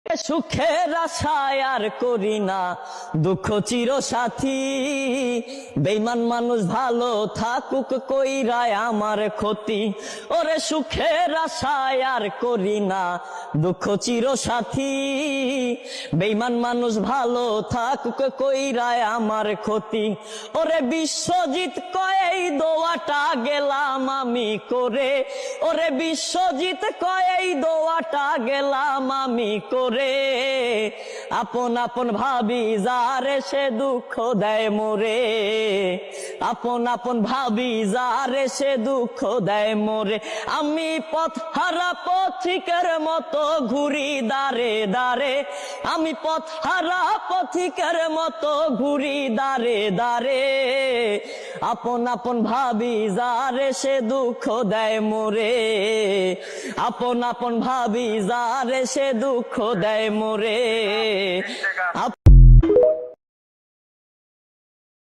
সুখের আশায় আর করি না দুঃখ চির সাথী। বেঈমান মানুষ ভালো থাকুক কইরায় আমার ক্ষতি। ওরে সুখের আশায় আর করি না দুঃখ চির সাথী। বেঈমান মানুষ ভালো থাকুক কইরায় আমার ক্ষতি। ওরে বিশ্বজিৎ কয় এই দোয়াটা গেলাম আমি করে। ওরে বিশ্বজিৎ কয় এই দোয়াটা গেলাম আমি করে। আপন আপন ভাবি যারে সে দুঃখ দেয় মোরে। আপন আপন ভাবি যারে সে দুঃখ দেয় মোরে। আমি পথ হারা পথিকের মতো ঘুরি দাঁড়ে দাঁড়ে। আমি পথ হারা পথিকের মতো ঘুরি দাঁড়ে দাঁড়ে। আপন আপন ভাবি যারে সে দুঃখ দেয় মোরে। আপন আপন ভাবি যারে সে দুঃখ দেয় মোরে।